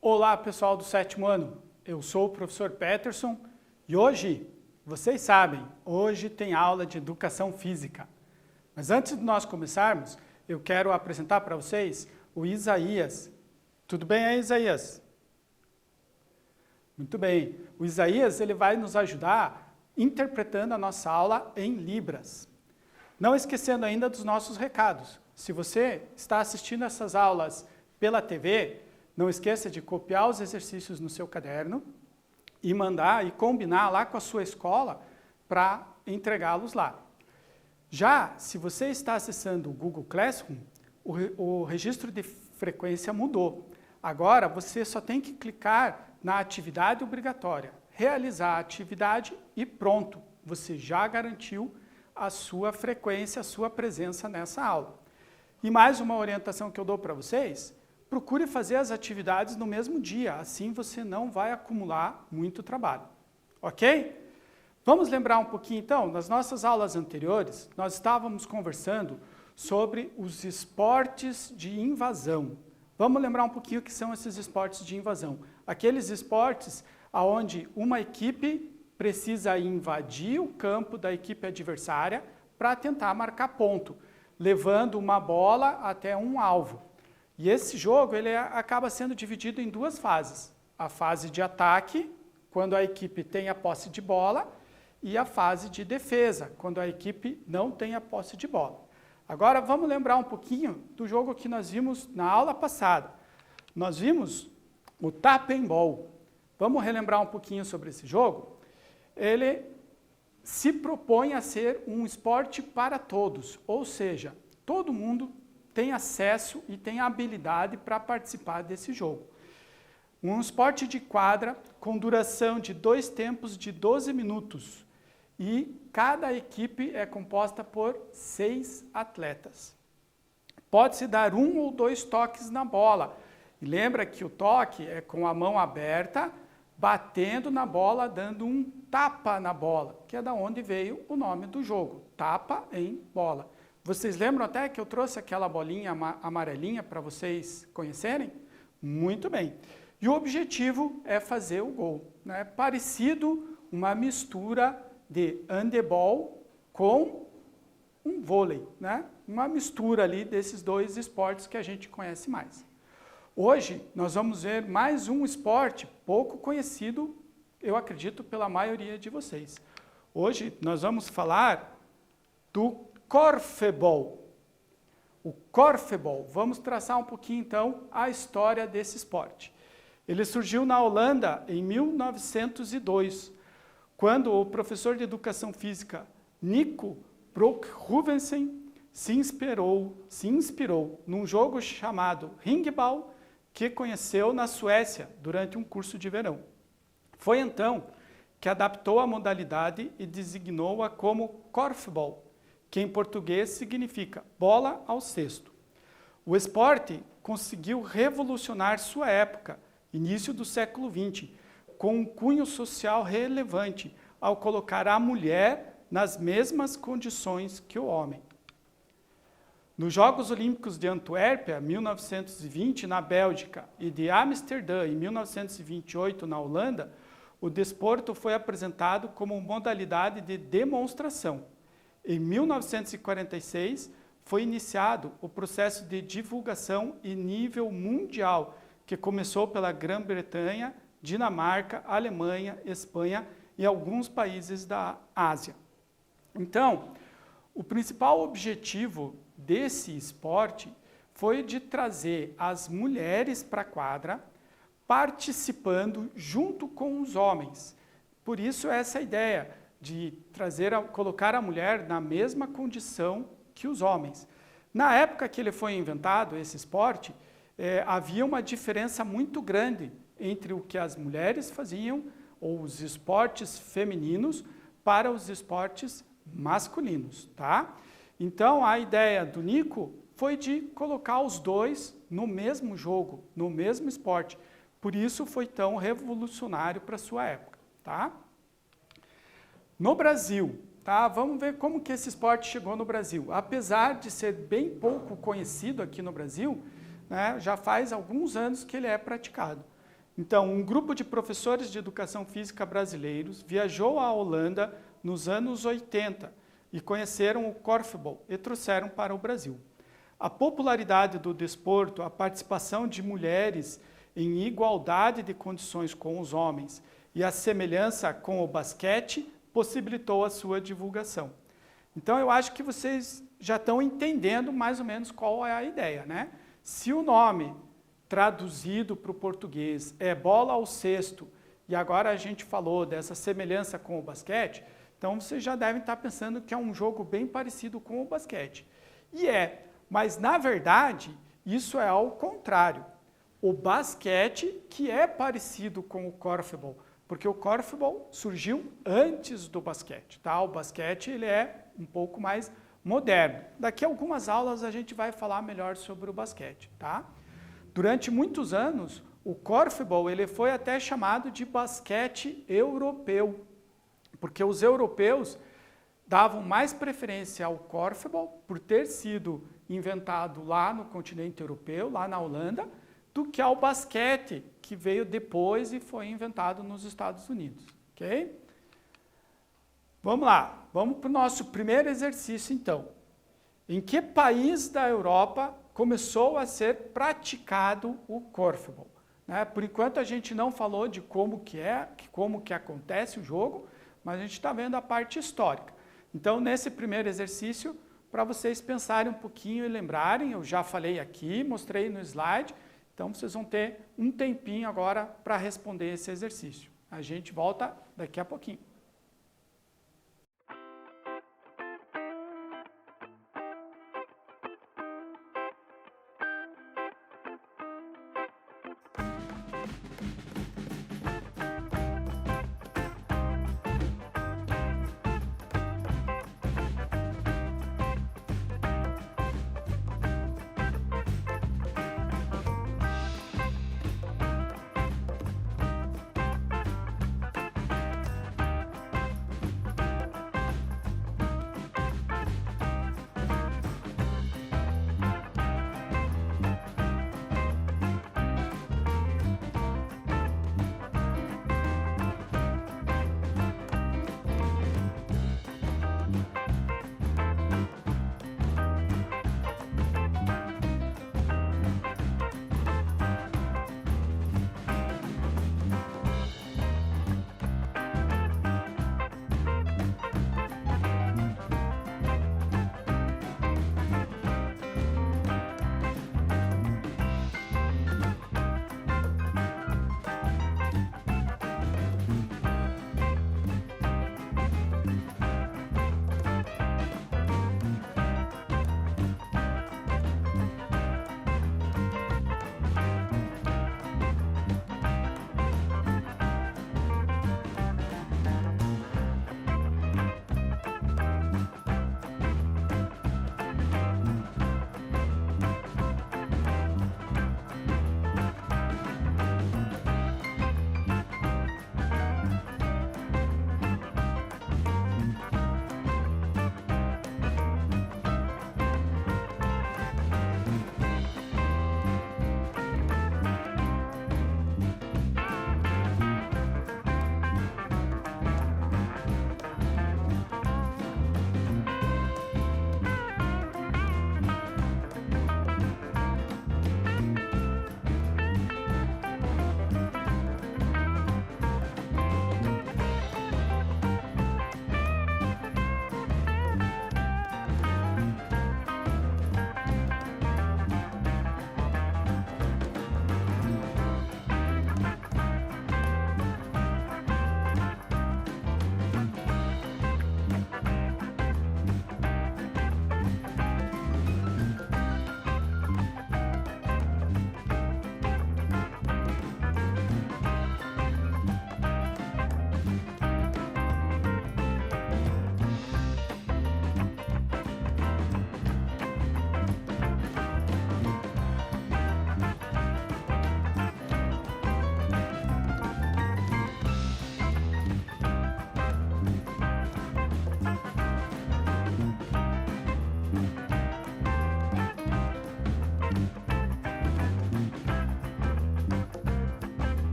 Olá, pessoal do 7º ano. Eu sou o professor Peterson e hoje, vocês sabem, hoje tem aula de Educação Física. Mas antes de nós começarmos, eu quero apresentar para vocês o Isaías. Tudo bem aí, Isaías? Muito bem. O Isaías ele vai nos ajudar interpretando a nossa aula em Libras. Não esquecendo ainda dos nossos recados. Se você está assistindo essas aulas pela TV, não esqueça de copiar os exercícios no seu caderno e mandar e combinar lá com a sua escola para entregá-los lá. Já, se você está acessando o Google Classroom, o registro de frequência mudou. Agora, você só tem que clicar na atividade obrigatória, realizar a atividade e pronto, você já garantiu a sua frequência, a sua presença nessa aula. E mais uma orientação que eu dou para vocês, procure fazer as atividades no mesmo dia, assim você não vai acumular muito trabalho, ok? Vamos lembrar um pouquinho então, nas nossas aulas anteriores, nós estávamos conversando sobre os esportes de invasão. Vamos lembrar um pouquinho o que são esses esportes de invasão. Aqueles esportes onde uma equipe precisa invadir o campo da equipe adversária para tentar marcar ponto, levando uma bola até um alvo. E esse jogo ele acaba sendo dividido em duas fases. A fase de ataque, quando a equipe tem a posse de bola, e a fase de defesa, quando a equipe não tem a posse de bola. Agora vamos lembrar um pouquinho do jogo que nós vimos na aula passada. Nós vimos o tap and ball. Vamos relembrar um pouquinho sobre esse jogo? Ele se propõe a ser um esporte para todos, ou seja, todo mundo tem acesso e tem habilidade para participar desse jogo. Um esporte de quadra com duração de 2 tempos de 12 minutos e cada equipe é composta por 6 atletas. Pode-se dar 1 ou 2 toques na bola. E lembra que o toque é com a mão aberta, batendo na bola, dando um tapa na bola, que é da onde veio o nome do jogo, tapa em bola. Vocês lembram até que eu trouxe aquela bolinha amarelinha para vocês conhecerem? Muito bem. E o objetivo é fazer o gol, né? Parecido uma mistura de handebol com um vôlei, né? Uma mistura ali desses dois esportes que a gente conhece mais. Hoje nós vamos ver mais um esporte pouco conhecido, eu acredito, pela maioria de vocês. Hoje nós vamos falar do Korfball. O Korfball, vamos traçar um pouquinho então a história desse esporte. Ele surgiu na Holanda em 1902, quando o professor de educação física Nico Broekhuizen se inspirou num jogo chamado ringball que conheceu na Suécia durante um curso de verão. Foi então que adaptou a modalidade e designou-a como Korfball, que em português significa bola ao cesto. O esporte conseguiu revolucionar sua época, início do século XX, com um cunho social relevante, ao colocar a mulher nas mesmas condições que o homem. Nos Jogos Olímpicos de Antuérpia, 1920, na Bélgica, e de Amsterdã, em 1928, na Holanda, o desporto foi apresentado como modalidade de demonstração. Em 1946, foi iniciado o processo de divulgação em nível mundial, que começou pela Grã-Bretanha, Dinamarca, Alemanha, Espanha e alguns países da Ásia. Então, o principal objetivo desse esporte foi de trazer as mulheres para a quadra, participando junto com os homens. Por isso essa ideia de colocar a mulher na mesma condição que os homens. Na época que ele foi inventado, esse esporte, havia uma diferença muito grande entre o que as mulheres faziam, ou os esportes femininos, para os esportes masculinos, tá? Então, a ideia do Nico foi de colocar os dois no mesmo jogo, no mesmo esporte. Por isso foi tão revolucionário para a sua época, tá? No Brasil, tá? Vamos ver como que esse esporte chegou no Brasil. Apesar de ser bem pouco conhecido aqui no Brasil, né, já faz alguns anos que ele é praticado. Então, um grupo de professores de educação física brasileiros viajou à Holanda nos anos 80 e conheceram o korfbal e trouxeram para o Brasil. A popularidade do desporto, a participação de mulheres em igualdade de condições com os homens e a semelhança com o basquete possibilitou a sua divulgação. Então, eu acho que vocês já estão entendendo mais ou menos qual é a ideia, né? Se o nome traduzido para o português é bola ao cesto, e agora a gente falou dessa semelhança com o basquete, então vocês já devem estar pensando que é um jogo bem parecido com o basquete. E é, mas na verdade, isso é ao contrário. O basquete que é parecido com o korfbal, porque o korfbal surgiu antes do basquete, tá? O basquete ele é um pouco mais moderno. Daqui a algumas aulas a gente vai falar melhor sobre o basquete, tá? Durante muitos anos, o korfbal ele foi até chamado de basquete europeu, porque os europeus davam mais preferência ao korfbal por ter sido inventado lá no continente europeu, lá na Holanda, do que ao basquete, que veio depois e foi inventado nos Estados Unidos, ok? Vamos lá, vamos para o nosso primeiro exercício, então. Em que país da Europa começou a ser praticado o korfbal? Né? Por enquanto a gente não falou de como que acontece o jogo, mas a gente está vendo a parte histórica. Então, nesse primeiro exercício, para vocês pensarem um pouquinho e lembrarem, eu já falei aqui, mostrei no slide, então vocês vão ter um tempinho agora para responder esse exercício. A gente volta daqui a pouquinho.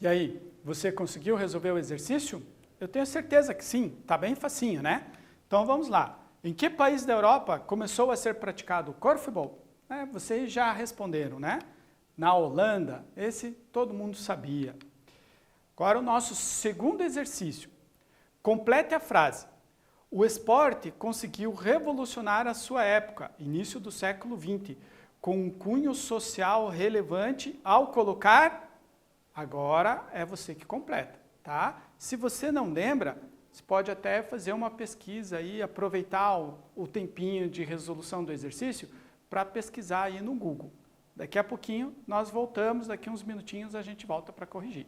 E aí, você conseguiu resolver o exercício? Eu tenho certeza que sim, está bem facinho, né? Então vamos lá. Em que país da Europa começou a ser praticado o korfball? Vocês já responderam, né? Na Holanda, esse todo mundo sabia. Agora o nosso segundo exercício. Complete a frase. O esporte conseguiu revolucionar a sua época, início do século XX, com um cunho social relevante ao colocar... Agora é você que completa, tá? Se você não lembra, você pode até fazer uma pesquisa aí, aproveitar o tempinho de resolução do exercício para pesquisar aí no Google. Daqui a pouquinho nós voltamos, daqui uns minutinhos a gente volta para corrigir.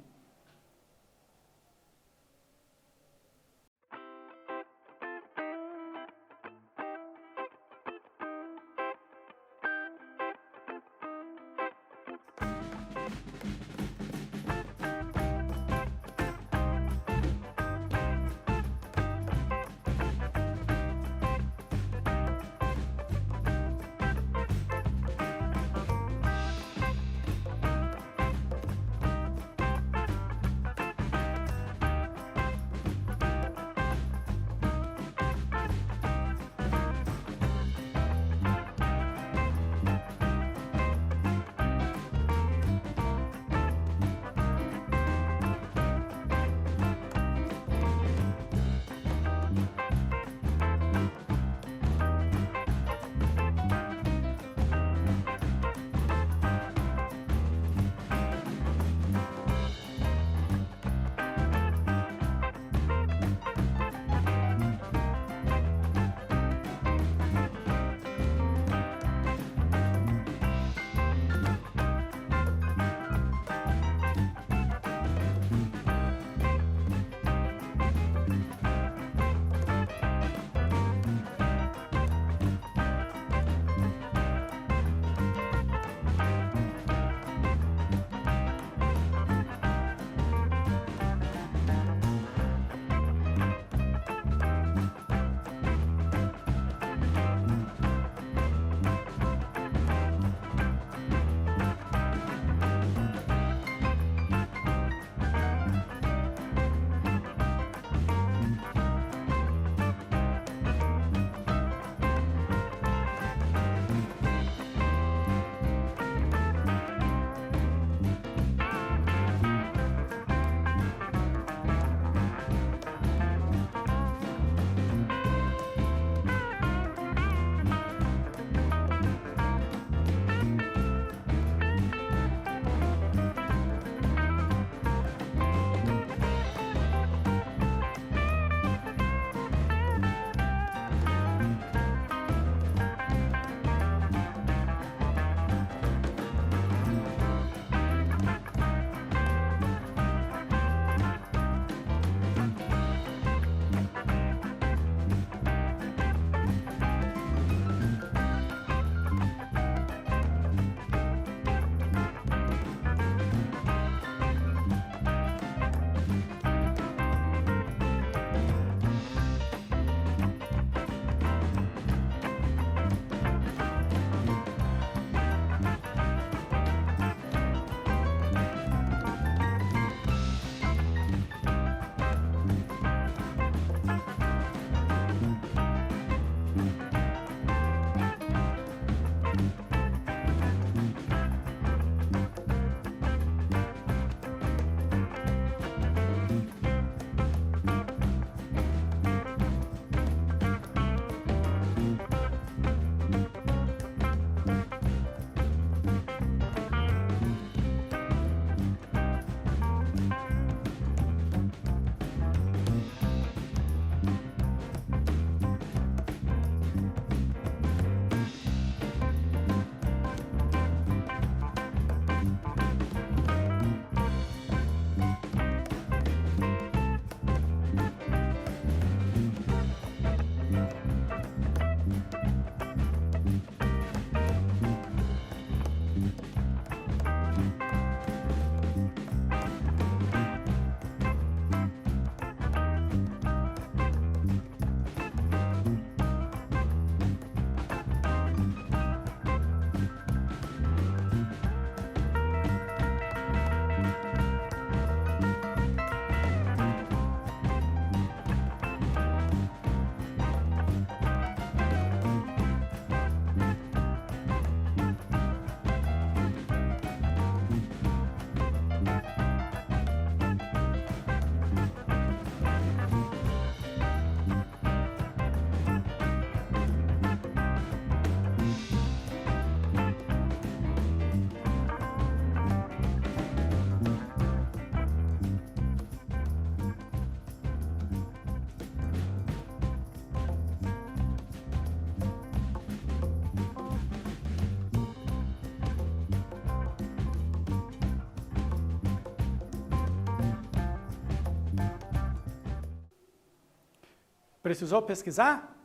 Precisou pesquisar?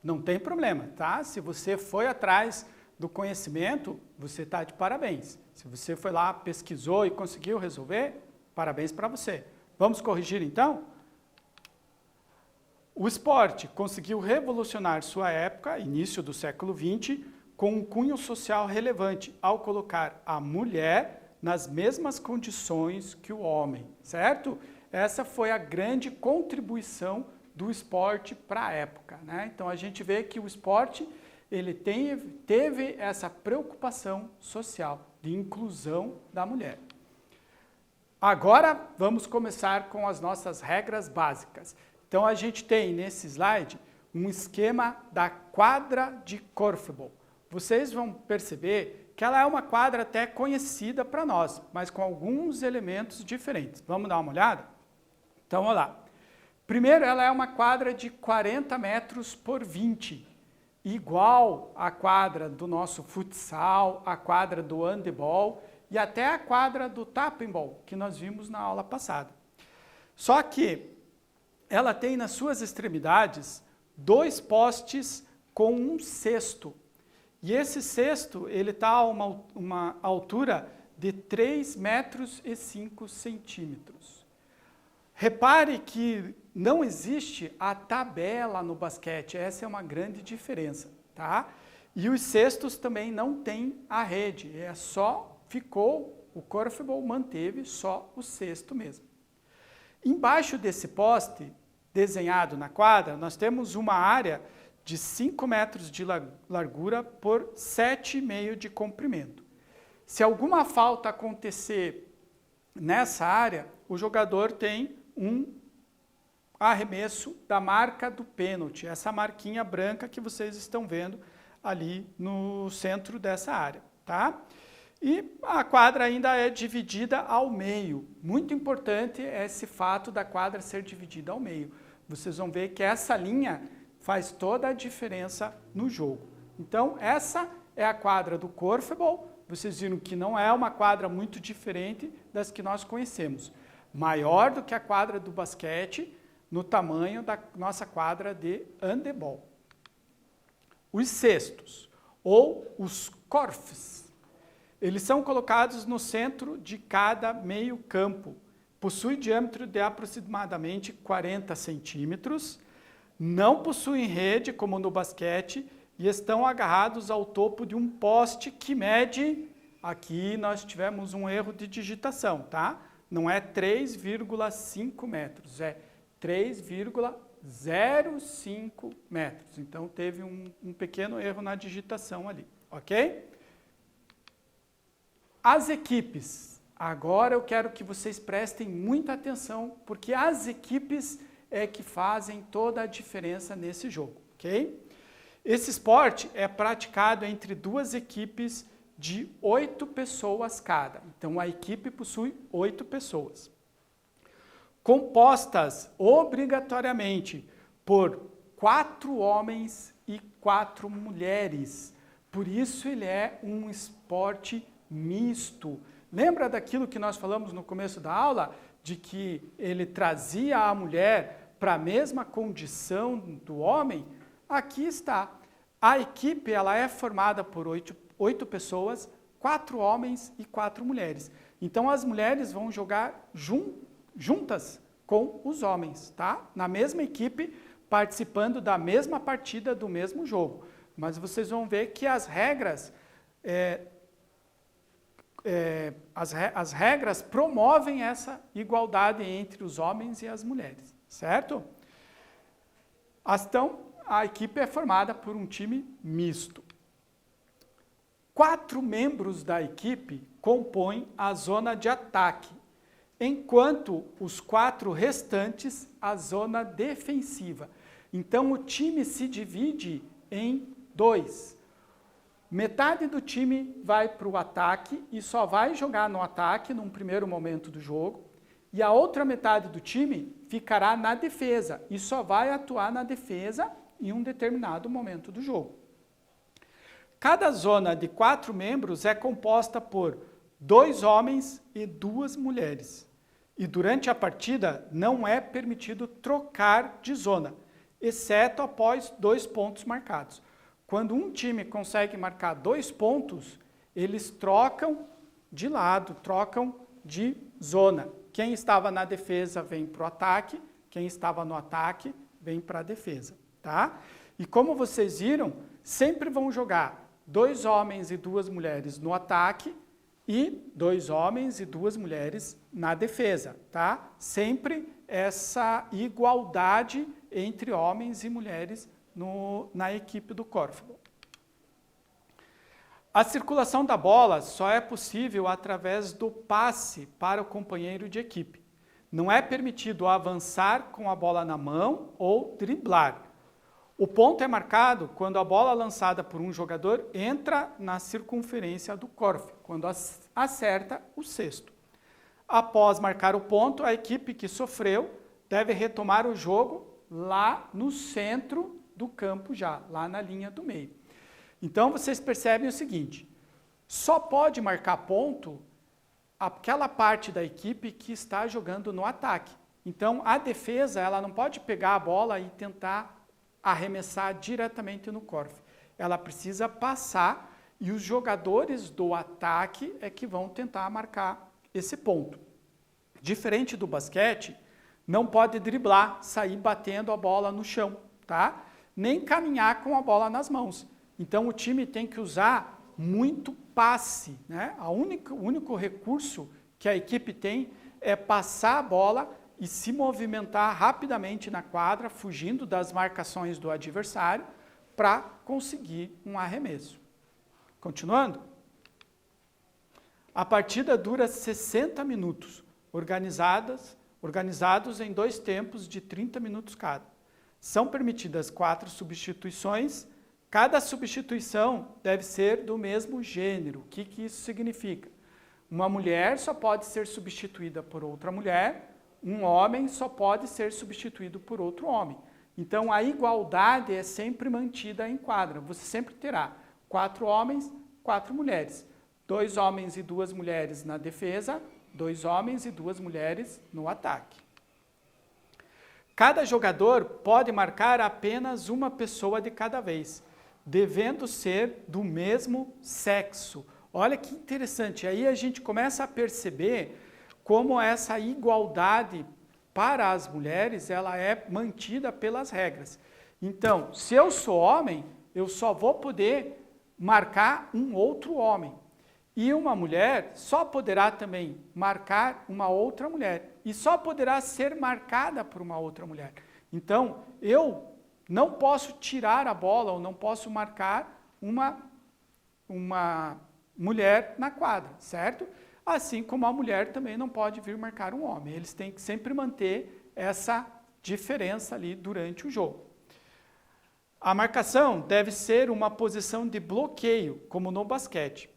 Não tem problema, tá? Se você foi atrás do conhecimento, você está de parabéns. Se você foi lá, pesquisou e conseguiu resolver, parabéns para você. Vamos corrigir então? O esporte conseguiu revolucionar sua época, início do século XX, com um cunho social relevante, ao colocar a mulher nas mesmas condições que o homem, certo? Essa foi a grande contribuição do esporte para a época, né? Então a gente vê que o esporte ele teve essa preocupação social de inclusão da mulher. Agora vamos começar com as nossas regras básicas. Então a gente tem nesse slide um esquema da quadra de Korfball. Vocês vão perceber que ela é uma quadra até conhecida para nós, mas com alguns elementos diferentes. Vamos dar uma olhada? Então, olha lá. Primeiro, ela é uma quadra de 40 metros por 20, igual à quadra do nosso futsal, a quadra do handebol e até a quadra do tappinball, que nós vimos na aula passada. Só que ela tem nas suas extremidades 2 postes com um cesto. E esse cesto, ele está a uma altura de 3,5 metros. Repare que não existe a tabela no basquete, essa é uma grande diferença, tá? E os cestos também não têm a rede, o Korfball manteve só o cesto mesmo. Embaixo desse poste, desenhado na quadra, nós temos uma área de 5 metros de largura por 7,5 de comprimento. Se alguma falta acontecer nessa área, o jogador tem um arremesso da marca do pênalti, essa marquinha branca que vocês estão vendo ali no centro dessa área, tá? E a quadra ainda é dividida ao meio. Muito importante esse fato da quadra ser dividida ao meio. Vocês vão ver que essa linha faz toda a diferença no jogo. Então, essa é a quadra do Korfball. Vocês viram que não é uma quadra muito diferente das que nós conhecemos. Maior do que a quadra do basquete, no tamanho da nossa quadra de handebol. Os cestos, ou os Korfs, eles são colocados no centro de cada meio campo. Possui diâmetro de aproximadamente 40 centímetros, não possuem rede, como no basquete, e estão agarrados ao topo de um poste que mede, aqui nós tivemos um erro de digitação, tá? Não é 3,5 metros, é 3,05 metros. Então, teve um pequeno erro na digitação ali, ok? As equipes. Agora eu quero que vocês prestem muita atenção, porque as equipes é que fazem toda a diferença nesse jogo, ok? Esse esporte é praticado entre 2 equipes de 8 pessoas cada. Então, a equipe possui 8 pessoas. Compostas obrigatoriamente por 4 homens e 4 mulheres. Por isso, ele é um esporte misto. Lembra daquilo que nós falamos no começo da aula? De que ele trazia a mulher para a mesma condição do homem? Aqui está. A equipe ela é formada por 8 pessoas, 4 homens e 4 mulheres. Então, as mulheres vão jogar juntas com os homens, tá? Na mesma equipe, participando da mesma partida, do mesmo jogo. Mas vocês vão ver que as regras... as regras promovem essa igualdade entre os homens e as mulheres, certo? Então, a equipe é formada por um time misto. 4 membros da equipe compõem a zona de ataque, enquanto os 4 restantes a zona defensiva. Então, o time se divide em 2. Metade do time vai para o ataque e só vai jogar no ataque num primeiro momento do jogo, e a outra metade do time ficará na defesa e só vai atuar na defesa em um determinado momento do jogo. Cada zona de 4 membros é composta por 2 homens e 2 mulheres. E durante a partida não é permitido trocar de zona. exceto após 2 pontos marcados. Quando um time consegue marcar 2 pontos, eles trocam de lado, trocam de zona. Quem estava na defesa vem para o ataque, quem estava no ataque vem para a defesa, tá? E como vocês viram, sempre vão jogar 2 homens e 2 mulheres no ataque e 2 homens e 2 mulheres na defesa, tá? Sempre essa igualdade entre homens e mulheres na equipe do Korfball. A circulação da bola só é possível através do passe para o companheiro de equipe. Não é permitido avançar com a bola na mão ou driblar. O ponto é marcado quando a bola lançada por um jogador entra na circunferência do Korf, quando acerta o cesto. Após marcar o ponto, a equipe que sofreu deve retomar o jogo lá no centro do campo já, lá na linha do meio. Então, vocês percebem o seguinte, só pode marcar ponto aquela parte da equipe que está jogando no ataque. Então, a defesa ela não pode pegar a bola e tentar arremessar diretamente no Korf. Ela precisa passar e os jogadores do ataque é que vão tentar marcar esse ponto. Diferente do basquete, não pode driblar, sair batendo a bola no chão, tá? Nem caminhar com a bola nas mãos. Então, o time tem que usar muito passe, né? O único recurso que a equipe tem é passar a bola e se movimentar rapidamente na quadra, fugindo das marcações do adversário, para conseguir um arremesso. Continuando. A partida dura 60 minutos, organizados em 2 tempos de 30 minutos cada. São permitidas 4 substituições. Cada substituição deve ser do mesmo gênero. O que isso significa? Uma mulher só pode ser substituída por outra mulher, um homem só pode ser substituído por outro homem. Então, a igualdade é sempre mantida em quadra. Você sempre terá 4 homens, 4 mulheres. 2 homens e 2 mulheres na defesa, 2 homens e 2 mulheres no ataque. Cada jogador pode marcar apenas uma pessoa de cada vez, devendo ser do mesmo sexo. Olha que interessante, aí a gente começa a perceber como essa igualdade para as mulheres ela é mantida pelas regras. Então, se eu sou homem, eu só vou poder marcar um outro homem. E uma mulher só poderá também marcar uma outra mulher. E só poderá ser marcada por uma outra mulher. Então, eu não posso tirar a bola ou não posso marcar uma mulher na quadra, certo? Assim como a mulher também não pode vir marcar um homem. Eles têm que sempre manter essa diferença ali durante o jogo. A marcação deve ser uma posição de bloqueio, como no basquete,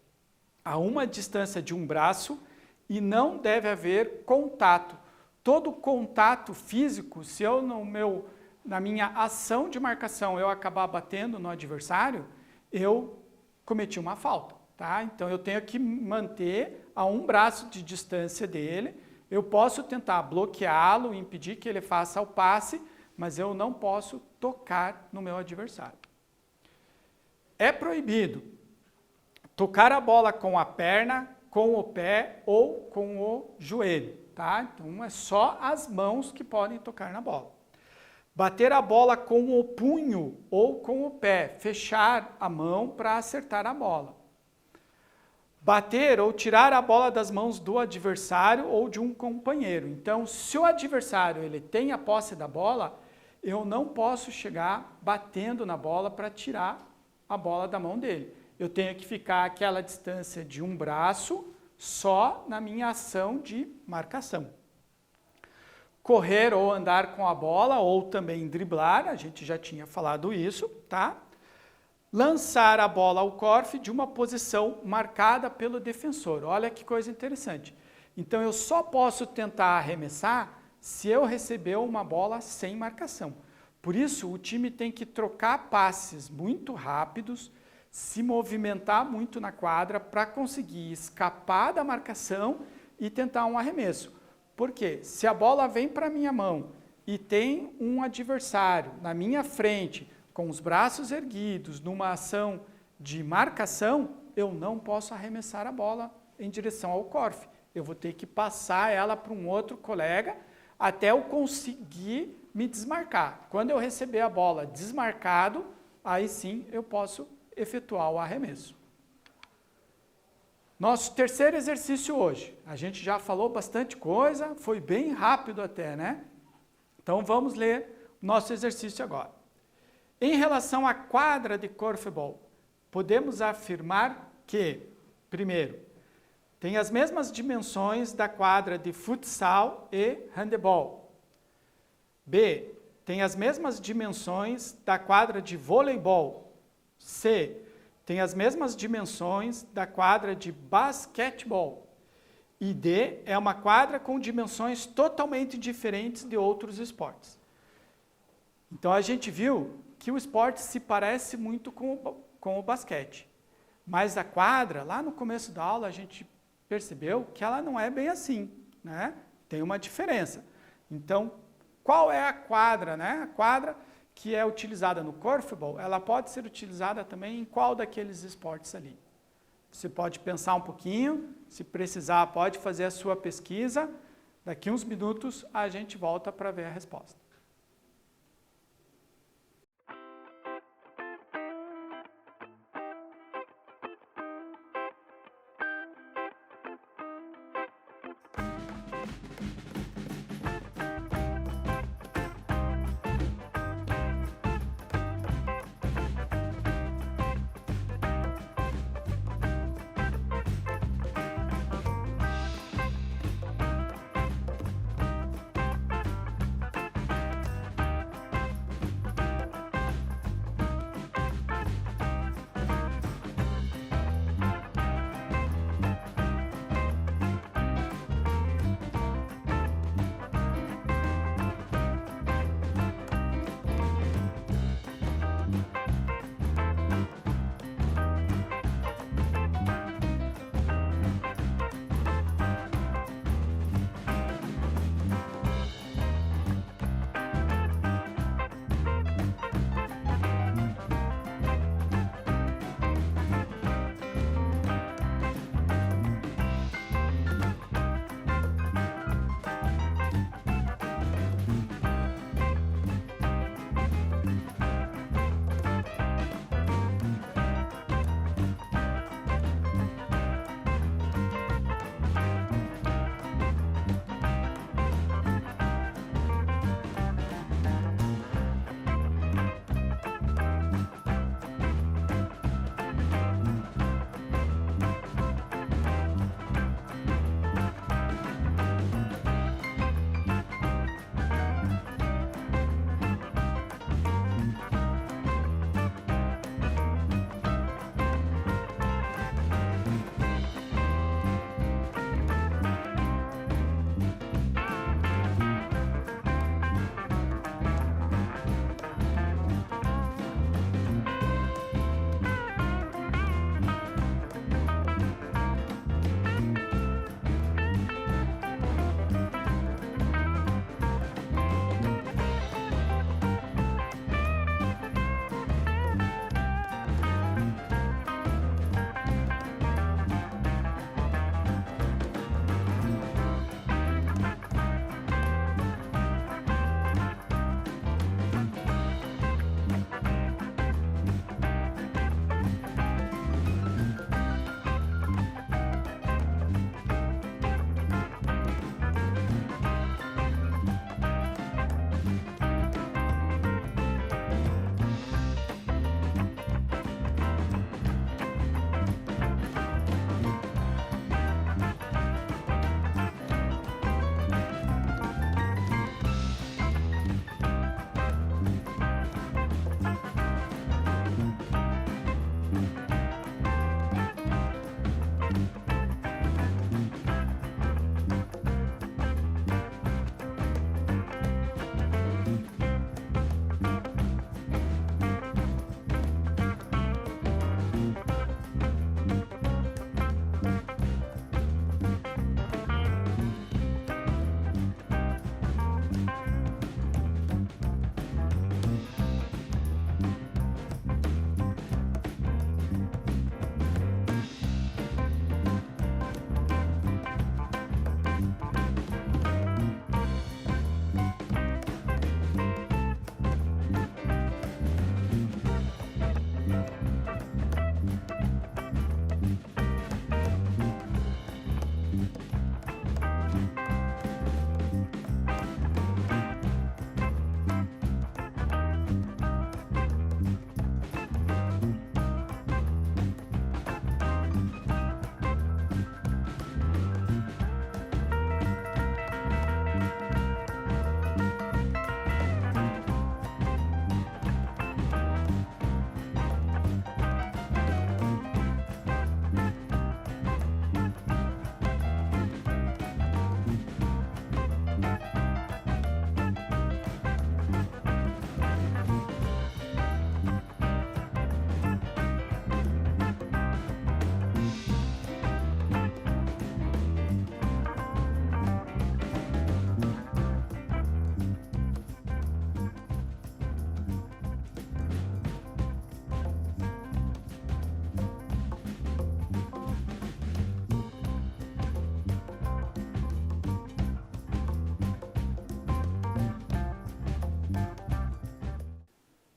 a uma distância de um braço e não deve haver contato. Todo contato físico, se eu na minha ação de marcação eu acabar batendo no adversário, eu cometi uma falta, tá? Então eu tenho que manter a um braço de distância dele, eu posso tentar bloqueá-lo, impedir que ele faça o passe, mas eu não posso tocar no meu adversário. É proibido tocar a bola com a perna, com o pé ou com o joelho, tá? Então é só as mãos que podem tocar na bola. Bater a bola com o punho ou com o pé, fechar a mão para acertar a bola. Bater ou tirar a bola das mãos do adversário ou de um companheiro. Então, se o adversário ele tem a posse da bola, eu não posso chegar batendo na bola para tirar a bola da mão dele. Eu tenho que ficar àquela distância de um braço só na minha ação de marcação. Correr ou andar com a bola, ou também driblar, a gente já tinha falado isso, tá? Lançar a bola ao Korf de uma posição marcada pelo defensor. Olha que coisa interessante. Então, eu só posso tentar arremessar se eu receber uma bola sem marcação. Por isso, o time tem que trocar passes muito rápidos, se movimentar muito na quadra para conseguir escapar da marcação e tentar um arremesso. Por quê? Se a bola vem para a minha mão e tem um adversário na minha frente, com os braços erguidos, numa ação de marcação, eu não posso arremessar a bola em direção ao Corf. Eu vou ter que passar ela para um outro colega até eu conseguir me desmarcar. Quando eu receber a bola desmarcado, aí sim eu posso efetuar o arremesso. Nosso terceiro exercício hoje. A gente já falou bastante coisa, foi bem rápido até, né? Então vamos ler o nosso exercício agora. Em relação à quadra de corfball, podemos afirmar que, primeiro, tem as mesmas dimensões da quadra de futsal e handebol. B, tem as mesmas dimensões da quadra de voleibol. C, tem as mesmas dimensões da quadra de basquetebol. E D, é uma quadra com dimensões totalmente diferentes de outros esportes. Então a gente viu que o esporte se parece muito com o basquete. Mas a quadra, lá no começo da aula, a gente percebeu que ela não é bem assim, né? Tem uma diferença. Então, qual é a quadra, né? A quadra que é utilizada no corfball, ela pode ser utilizada também em qual daqueles esportes ali. Você pode pensar um pouquinho, se precisar, pode fazer a sua pesquisa. Daqui uns minutos a gente volta para ver a resposta.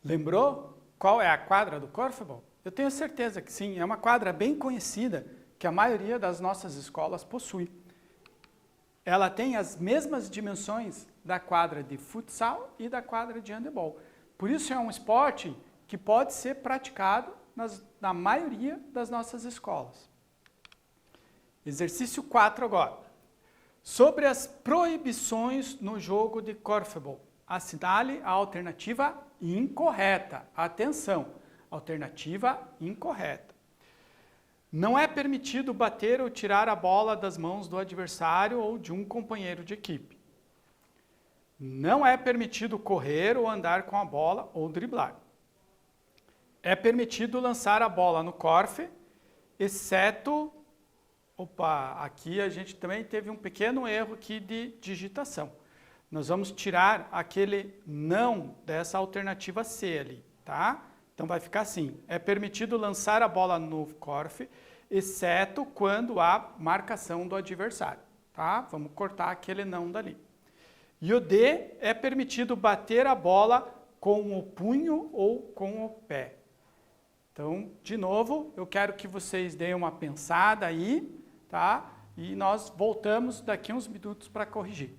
Lembrou qual é a quadra do Korfball? Eu tenho certeza que sim, é uma quadra bem conhecida que a maioria das nossas escolas possui. Ela tem as mesmas dimensões da quadra de futsal e da quadra de handebol. Por isso é um esporte que pode ser praticado na maioria das nossas escolas. Exercício 4 agora. Sobre as proibições no jogo de Korfball, assinale a alternativa incorreta. Atenção, alternativa incorreta. Não é permitido bater ou tirar a bola das mãos do adversário ou de um companheiro de equipe. Não é permitido correr ou andar com a bola ou driblar. É permitido lançar a bola no Korf, exceto... Opa, aqui a gente também teve um pequeno erro aqui de digitação. Nós vamos tirar aquele não dessa alternativa C ali, tá? Então vai ficar assim, é permitido lançar a bola no Korf, exceto quando há marcação do adversário, tá? Vamos cortar aquele não dali. E o D é permitido bater a bola com o punho ou com o pé. Então, de novo, eu quero que vocês deem uma pensada aí, tá? E nós voltamos daqui uns minutos para corrigir.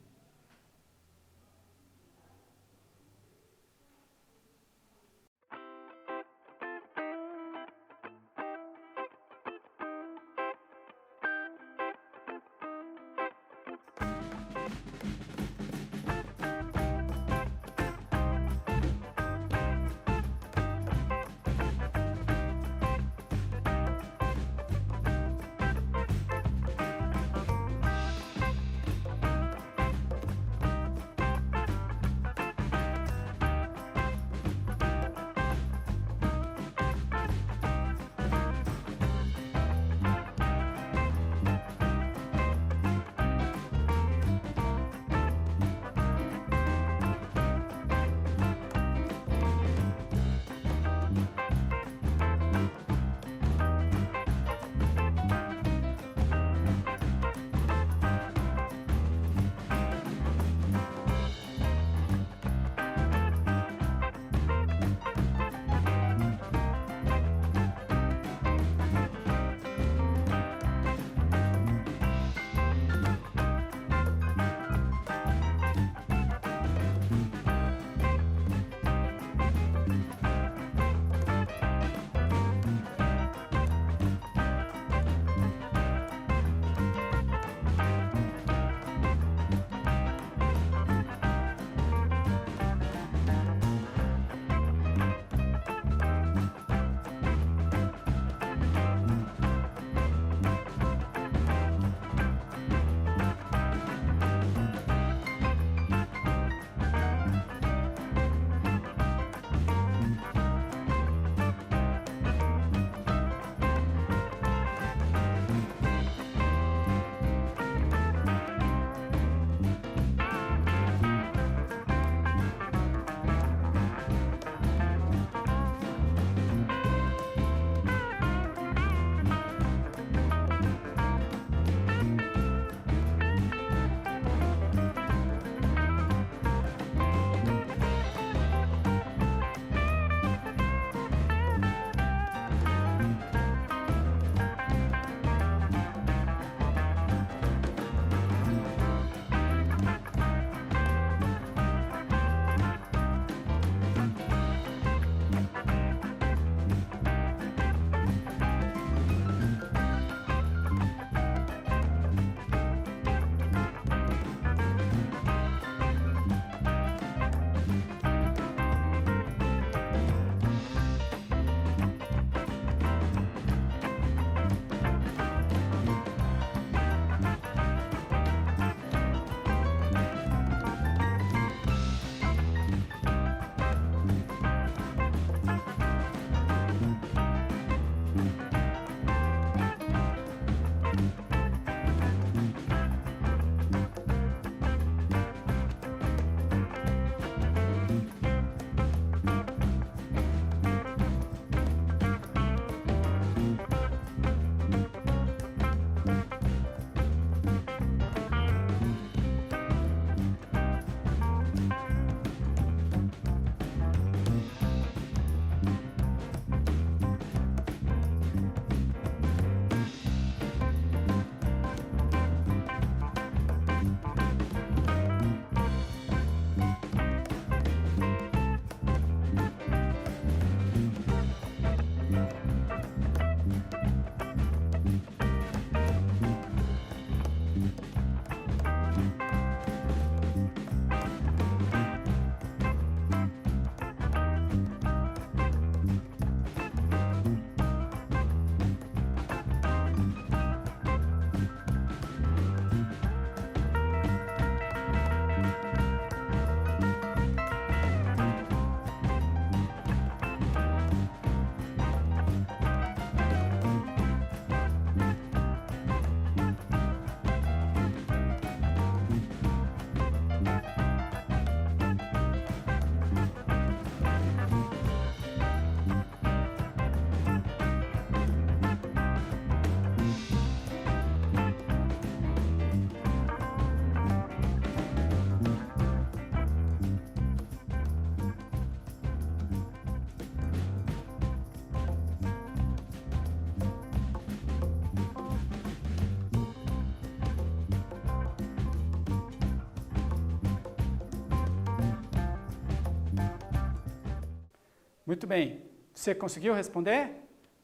Muito bem. Você conseguiu responder?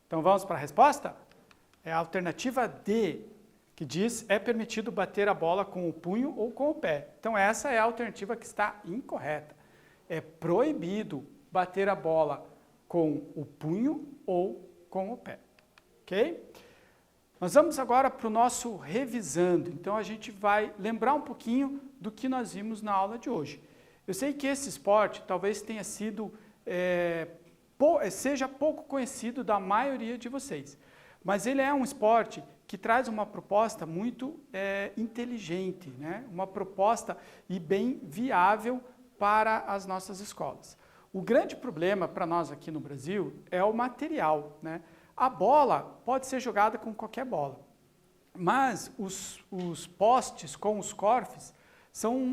Então vamos para a resposta? É a alternativa D, que diz é permitido bater a bola com o punho ou com o pé. Então essa é a alternativa que está incorreta. É proibido bater a bola com o punho ou com o pé. Ok? Nós vamos agora para o nosso revisando. Então a gente vai lembrar um pouquinho do que nós vimos na aula de hoje. Eu sei que esse esporte talvez tenha sido, seja pouco conhecido da maioria de vocês, mas ele é um esporte que traz uma proposta muito inteligente, né? Uma proposta e bem viável para as nossas escolas. O grande problema para nós aqui no Brasil é o material, né? A bola pode ser jogada com qualquer bola, mas os postes com os corfes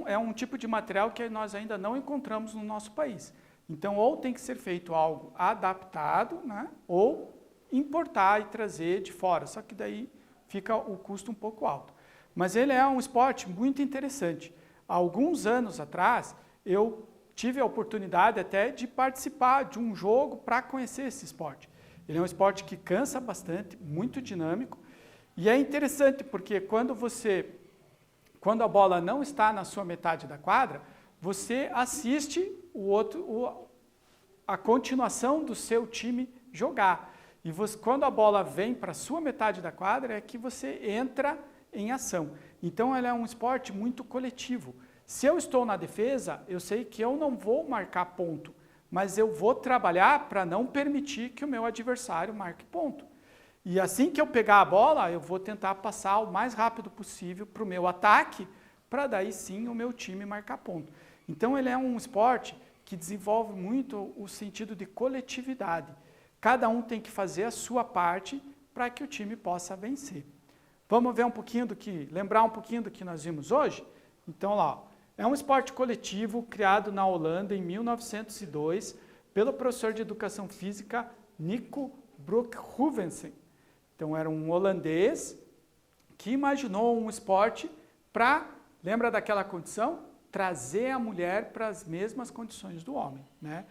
é um tipo de material que nós ainda não encontramos no nosso país. Então, ou tem que ser feito algo adaptado, né? Ou importar e trazer de fora, só que daí fica o custo um pouco alto. Mas ele é um esporte muito interessante. Há alguns anos atrás, eu tive a oportunidade até de participar de um jogo para conhecer esse esporte. Ele é um esporte que cansa bastante, muito dinâmico, e é interessante porque quando a bola não está na sua metade da quadra, você assiste a continuação do seu time jogar. E quando a bola vem para a sua metade da quadra, é que você entra em ação. Então, ele é um esporte muito coletivo. Se eu estou na defesa, eu sei que eu não vou marcar ponto, mas eu vou trabalhar para não permitir que o meu adversário marque ponto. E assim que eu pegar a bola, eu vou tentar passar o mais rápido possível para o meu ataque, para daí sim o meu time marcar ponto. Então, ele é um esporte que desenvolve muito o sentido de coletividade. Cada um tem que fazer a sua parte para que o time possa vencer. Vamos ver lembrar um pouquinho do que nós vimos hoje? Então, lá, é um esporte coletivo criado na Holanda em 1902 pelo professor de educação física Nico Broekhuizen. Então, era um holandês que imaginou um esporte para, lembra daquela condição? Trazer a mulher para as mesmas condições do homem, né?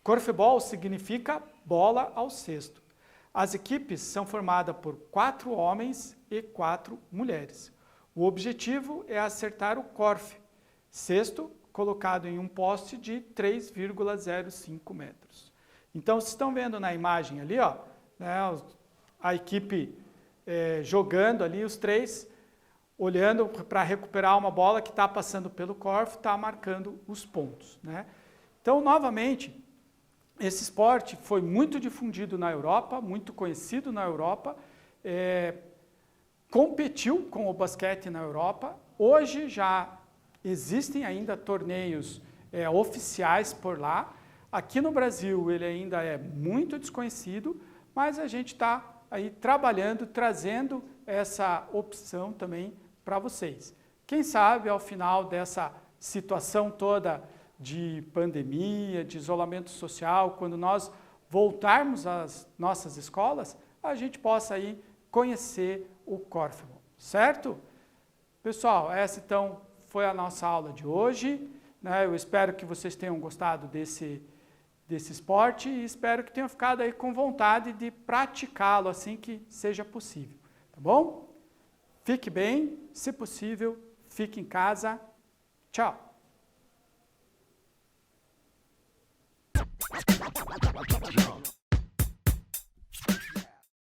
Korfball significa bola ao cesto. As equipes são formadas por 4 homens e 4 mulheres. O objetivo é acertar o korf, cesto colocado em um poste de 3,05 metros. Então, vocês estão vendo na imagem ali, ó, né, a equipe jogando ali, os 3, olhando para recuperar uma bola que está passando pelo korf, está marcando os pontos, né? Então, novamente, esse esporte foi muito difundido na Europa, muito conhecido na Europa, competiu com o basquete na Europa. Hoje já existem ainda torneios oficiais por lá. Aqui no Brasil ele ainda é muito desconhecido, mas a gente está aí trabalhando, trazendo essa opção também para vocês. Quem sabe ao final dessa situação toda de pandemia, de isolamento social, quando nós voltarmos às nossas escolas, a gente possa aí conhecer o Korfball, certo? Pessoal, essa então foi a nossa aula de hoje, né? Eu espero que vocês tenham gostado desse esporte e espero que tenham ficado aí com vontade de praticá-lo assim que seja possível, tá bom? Fique bem, se possível, fique em casa. Tchau!